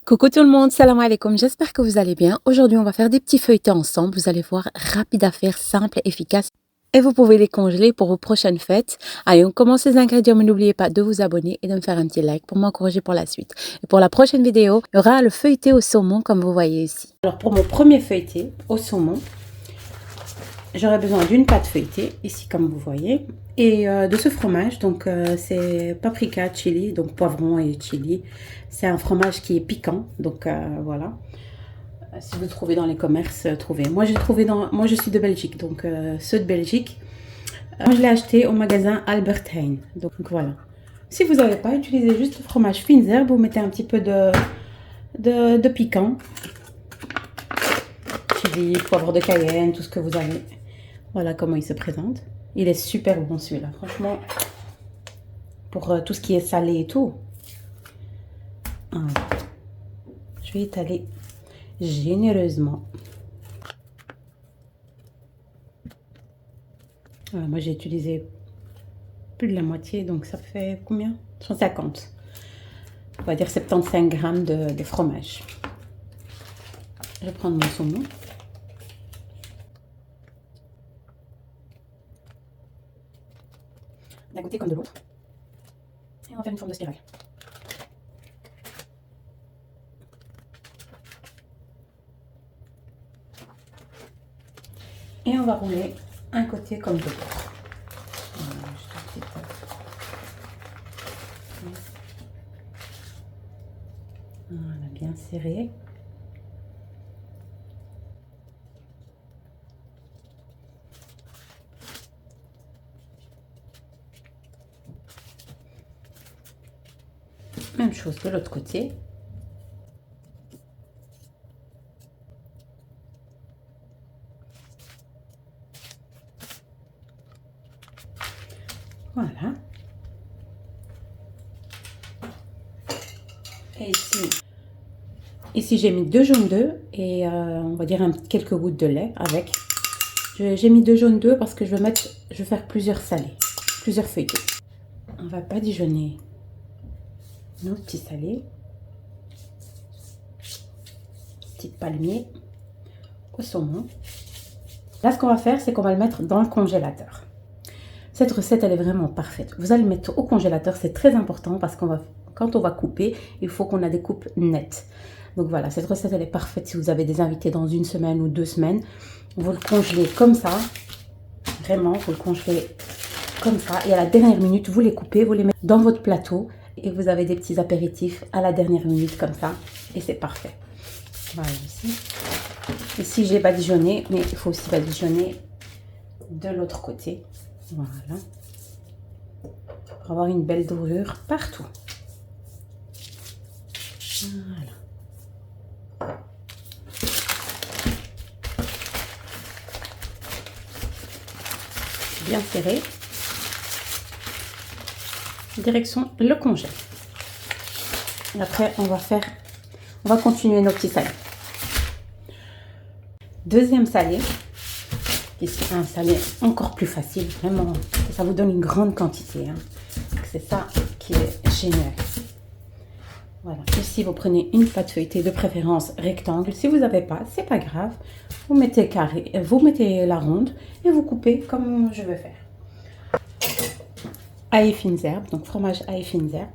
Coucou tout le monde, salam alaikum, j'espère que vous allez bien. Aujourd'hui, on va faire des petits feuilletés ensemble. Vous allez voir, rapide à faire, simple, efficace. Et vous pouvez les congeler pour vos prochaines fêtes. Allez, on commence les ingrédients, mais n'oubliez pas de vous abonner et de me faire un petit like pour m'encourager pour la suite. Et pour la prochaine vidéo, il y aura le feuilleté au saumon comme vous voyez ici. Alors pour mon premier feuilleté au saumon, j'aurai besoin d'une pâte feuilletée, ici comme vous voyez, et de ce fromage. Donc c'est paprika, chili, donc poivron et chili. C'est un fromage qui est piquant, donc voilà. Si vous trouvez dans les commerces, trouvez. Moi, moi, je suis de Belgique, donc ceux de Belgique. Moi, je l'ai acheté au magasin Albert Heijn. Donc voilà. Si vous n'avez pas, utilisez juste le fromage fines herbes. Vous mettez un petit peu de piquant. Chili, poivre de Cayenne, tout ce que vous avez. Voilà comment il se présente. Il est super bon celui-là, franchement. Pour tout ce qui est salé et tout. Voilà. Je vais étaler généreusement. Voilà, moi j'ai utilisé plus de la moitié, donc ça fait combien? 150. On va dire 75 grammes de fromage. Je vais prendre mon saumon. D'un côté comme de l'autre. Et on va faire une forme de spirale. Et on va rouler un côté comme de l'autre. Voilà, voilà, bien serré. Même chose de l'autre côté. Voilà. Et ici j'ai mis 2 jaunes d'œufs et on va dire quelques gouttes de lait avec. J'ai mis 2 jaunes d'œufs parce que je vais faire plusieurs salés, plusieurs feuilletés. On va badigeonner nos petits salés. Petit palmier au saumon. Là, ce qu'on va faire, c'est qu'on va le mettre dans le congélateur. Cette recette, elle est vraiment parfaite. Vous allez le mettre au congélateur, c'est très important parce quand on va couper, il faut qu'on ait des coupes nettes. Donc voilà, cette recette, elle est parfaite si vous avez des invités dans 1 semaine ou 2 semaines. Vous le congelez comme ça. Vraiment, vous le congelez comme ça. Et à la dernière minute, vous les coupez, vous les mettez dans votre plateau. Et vous avez des petits apéritifs à la dernière minute comme ça. Et c'est parfait. Voilà, ici j'ai badigeonné, mais il faut aussi badigeonner de l'autre côté. Voilà. Pour avoir une belle dorure partout. Voilà. Bien serré. Direction le congèle. Après, on va continuer nos petits salés. Deuxième salé, c'est un salé encore plus facile, vraiment, ça vous donne une grande quantité. Hein. C'est ça qui est génial. Voilà, ici vous prenez une pâte feuilletée de préférence rectangle. Si vous n'avez pas, c'est pas grave. Vous mettez carré, vous mettez la ronde et vous coupez comme je vais faire. Ail fines herbes, donc fromage ail fines herbes.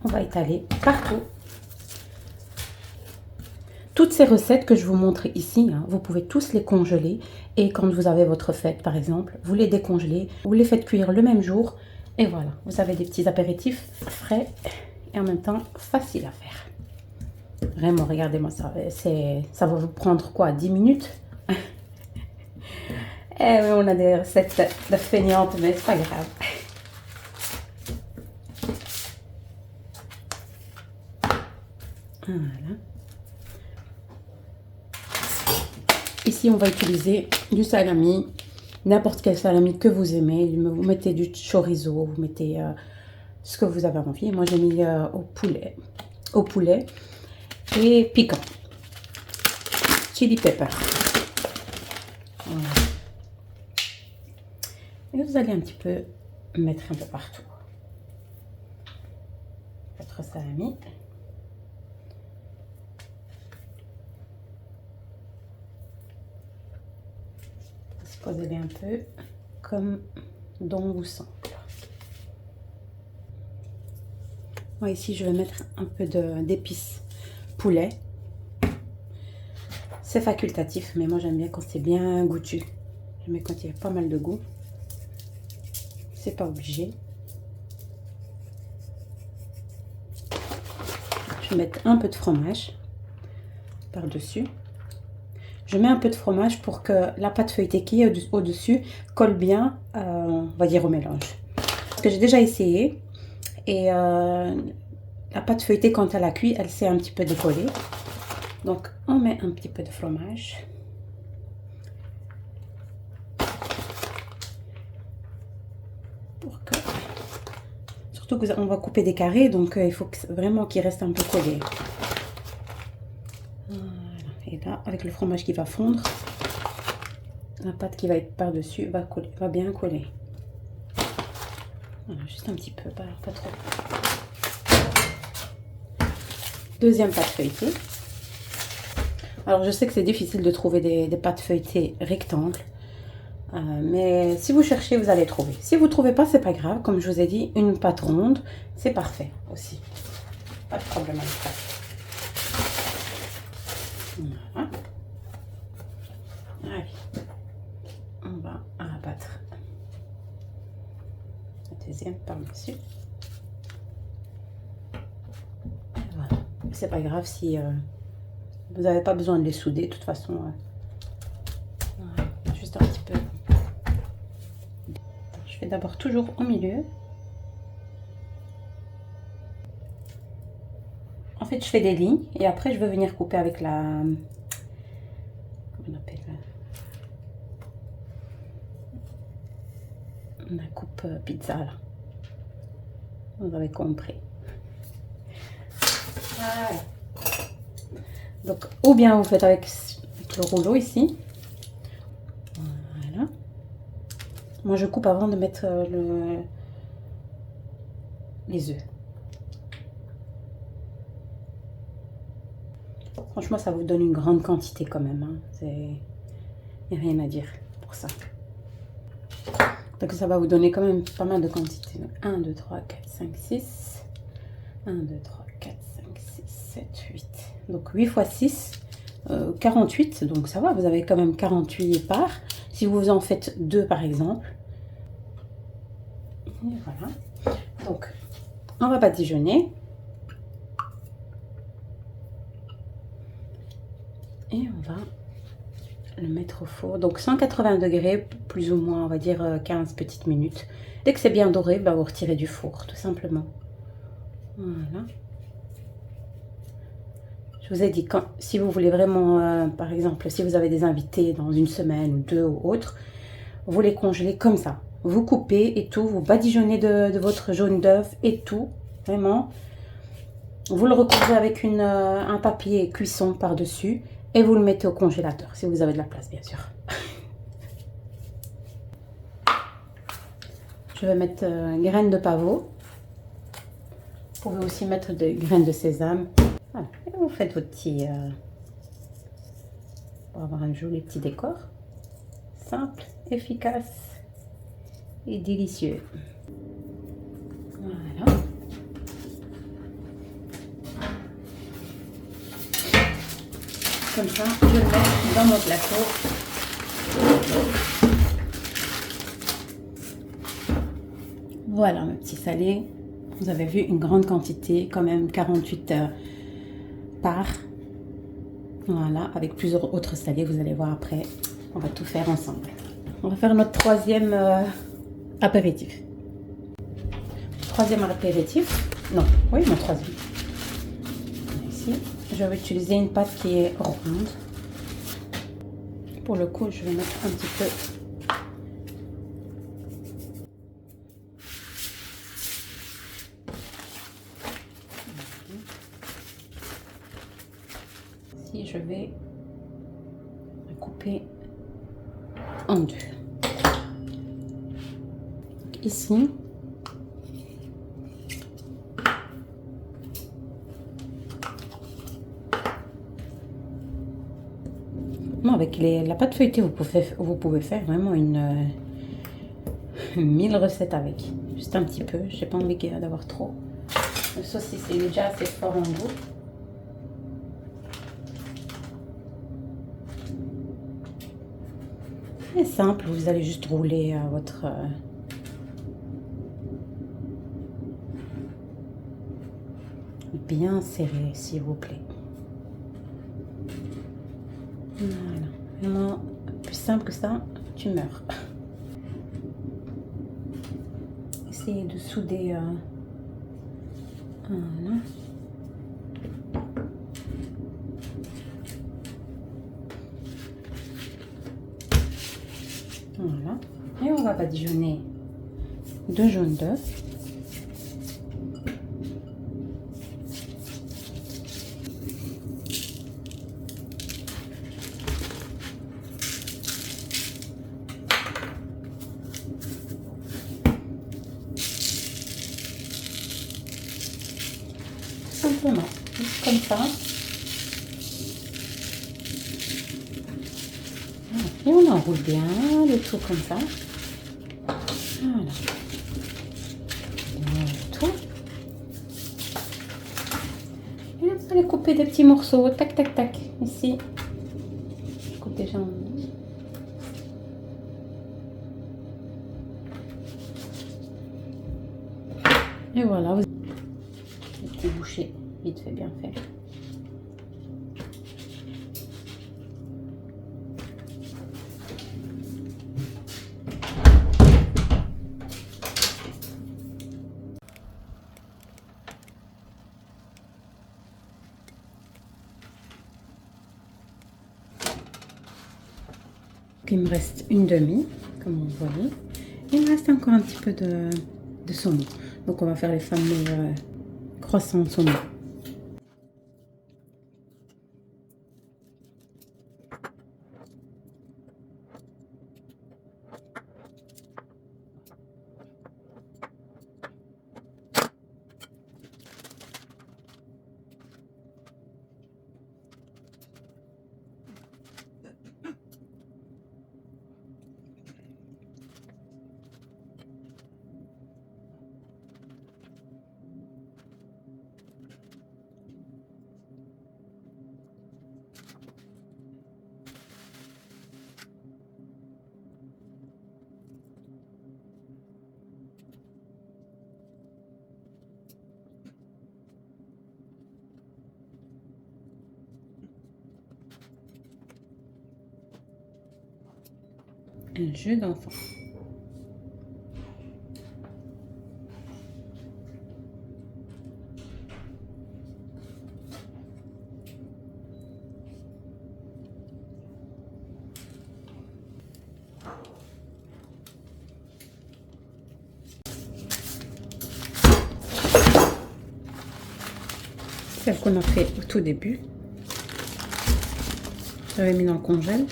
On va étaler partout. Toutes ces recettes que je vous montre ici, hein, vous pouvez tous les congeler. Et quand vous avez votre fête, par exemple, vous les décongelez, vous les faites cuire le même jour. Et voilà, vous avez des petits apéritifs frais et en même temps facile à faire. Vraiment, regardez-moi ça. Ça va vous prendre quoi, 10 minutes? Eh oui, on a des recettes de feignantes, mais c'est pas grave. Voilà. Ici, on va utiliser du salami, n'importe quel salami que vous aimez. Vous mettez du chorizo, vous mettez ce que vous avez envie. Moi, j'ai mis au poulet et piquant. Chili pepper. Voilà. Et vous allez un petit peu mettre un peu partout votre salami. Posez-les un peu comme bon vous semble. Moi ici je vais mettre un peu d'épices poulet. C'est facultatif, mais moi j'aime bien quand c'est bien goûtu. J'aime bien quand il y a pas mal de goût. C'est pas obligé. Je vais mettre un peu de fromage par-dessus. Je mets un peu de fromage pour que la pâte feuilletée qui est au-dessus colle bien, on va dire, au mélange. Parce que j'ai déjà essayé et la pâte feuilletée, quand elle a cuit, elle s'est un petit peu décollée. Donc, on met un petit peu de fromage. Pour que... Surtout qu'on va couper des carrés, donc il faut vraiment qu'il reste un peu collé. Voilà. Et là, avec le fromage qui va fondre, la pâte qui va être par-dessus va bien coller. Voilà, juste un petit peu, pas trop. Deuxième pâte feuilletée. Alors, je sais que c'est difficile de trouver des pâtes feuilletées rectangles. Mais si vous cherchez, vous allez trouver. Si vous ne trouvez pas, c'est pas grave. Comme je vous ai dit, une pâte ronde, c'est parfait aussi. Pas de problème avec ça. Voilà. Allez. On va rabattre la deuxième par-dessus. Voilà. C'est pas grave si vous n'avez pas besoin de les souder. De toute façon, voilà. Juste un petit peu. Je fais d'abord toujours au milieu. En fait, je fais des lignes et après, je vais venir couper avec la... Comment on appelle la coupe pizza, là. Vous avez compris. Voilà. Donc, ou bien vous faites avec le rouleau ici. Voilà. Moi, je coupe avant de mettre les œufs. Franchement, ça vous donne une grande quantité quand même. Hein. Il n'y a rien à dire pour ça. Donc, ça va vous donner quand même pas mal de quantité. Donc, 1, 2, 3, 4, 5, 6. 1, 2, 3, 4, 5, 6, 7, 8. Donc, 8 x 6, 48. Donc, ça va, vous avez quand même 48 parts. Si vous en faites 2, par exemple. Et voilà. Donc, on va badigeonner. Et on va le mettre au four. Donc 180 degrés, plus ou moins, on va dire 15 petites minutes. Dès que c'est bien doré, bah, vous retirez du four, tout simplement. Voilà. Je vous ai dit, si vous voulez vraiment, par exemple, si vous avez des invités dans une semaine ou 2 ou autre, vous les congelez comme ça. Vous coupez et tout, vous badigeonnez de votre jaune d'œuf et tout, vraiment. Vous le recouvrez avec un papier cuisson par-dessus et vous le mettez au congélateur, si vous avez de la place, bien sûr. Je vais mettre graines de pavot. Vous pouvez aussi mettre des graines de sésame. Voilà. Et vous faites votre petit... pour avoir un joli petit décor. Simple, efficace et délicieux. Voilà. Comme ça, je vais le mettre dans mon plateau. Voilà, mes petits salés. Vous avez vu une grande quantité, quand même 48 parts. Voilà, avec plusieurs autres salés, vous allez voir après. On va tout faire ensemble. On va faire notre troisième apéritif. Troisième apéritif. Non, oui, mon troisième. Ici, je vais utiliser une pâte qui est ronde. Pour le coup, je vais mettre un petit peu. Ici, je vais couper en deux. Donc, ici. Non, avec la pâte feuilletée, vous pouvez faire vraiment une 1000 recettes avec. Juste un petit peu. J'ai pas envie d'avoir trop. Le saucisse est déjà assez fort en goût. C'est simple, vous allez juste rouler votre bien serré, s'il vous plaît. Voilà, vraiment plus simple que ça, tu meurs. Essayez de souder. Voilà. Voilà. Et on va badigeonner 2 jaunes d'œufs. Simplement, juste comme ça. Et on enroule bien le tout comme ça. Voilà. Le tout. Et vous allez couper des petits morceaux. Tac, tac, tac. Ici. Je coupe déjà en... Et voilà. Vous... Des petits bouchées. Vite fait, bien fait. Il me reste une demi, comme vous voyez. Il me reste encore un petit peu de saumon. Donc on va faire les fameux croissants de saumon. Un jeu d'enfant. Celle qu'on a fait au tout début. J'avais mis dans le congèle.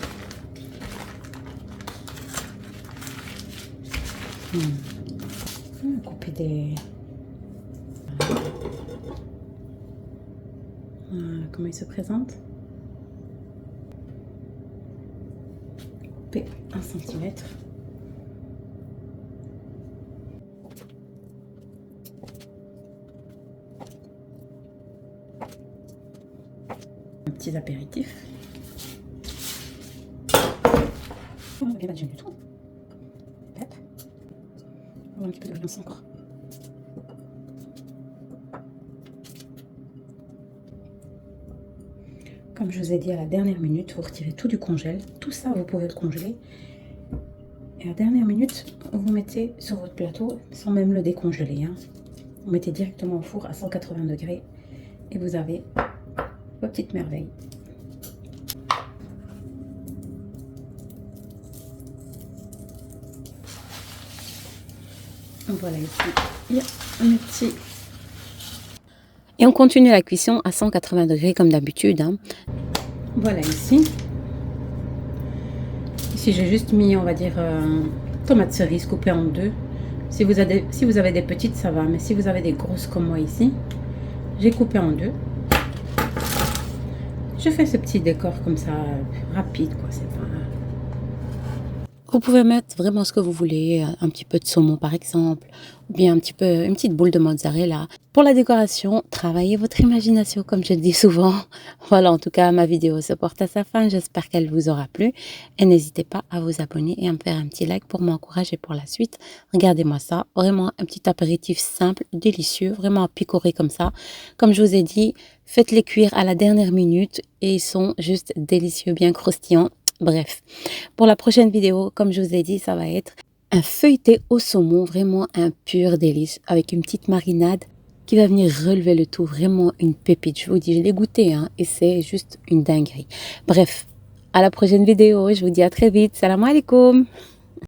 On va couper des... Voilà comment il se présente. Couper 1 cm. Un petit apéritif. On va bien badigeonner du tout. Hop. On va un petit peu de violence encore. Comme je vous ai dit à la dernière minute, vous retirez tout du congèle. Tout ça, vous pouvez le congeler. Et à la dernière minute, vous mettez sur votre plateau, sans même le décongeler. Hein. Vous mettez directement au four à 180 degrés. Et vous avez vos petites merveilles. Voilà, ici, il y a un petit... Et on continue la cuisson à 180 degrés comme d'habitude. Hein. Voilà, ici. Ici, j'ai juste mis, on va dire, tomates cerises coupées en deux. Si vous avez des petites, ça va. Mais si vous avez des grosses comme moi ici, j'ai coupé en deux. Je fais ce petit décor comme ça, rapide, quoi. C'est pas... Vous pouvez mettre vraiment ce que vous voulez, un petit peu de saumon par exemple, ou bien un petit peu, une petite boule de mozzarella. Pour la décoration, travaillez votre imagination comme je le dis souvent. Voilà, en tout cas, ma vidéo se porte à sa fin. J'espère qu'elle vous aura plu. Et n'hésitez pas à vous abonner et à me faire un petit like pour m'encourager pour la suite. Regardez-moi ça, vraiment un petit apéritif simple, délicieux, vraiment à picorer comme ça. Comme je vous ai dit, faites-les cuire à la dernière minute et ils sont juste délicieux, bien croustillants. Bref, pour la prochaine vidéo, comme je vous ai dit, ça va être un feuilleté au saumon, vraiment un pur délice, avec une petite marinade qui va venir relever le tout, vraiment une pépite. Je vous dis, je l'ai goûté, hein, et c'est juste une dinguerie. Bref, à la prochaine vidéo, je vous dis à très vite. Salam alaikum.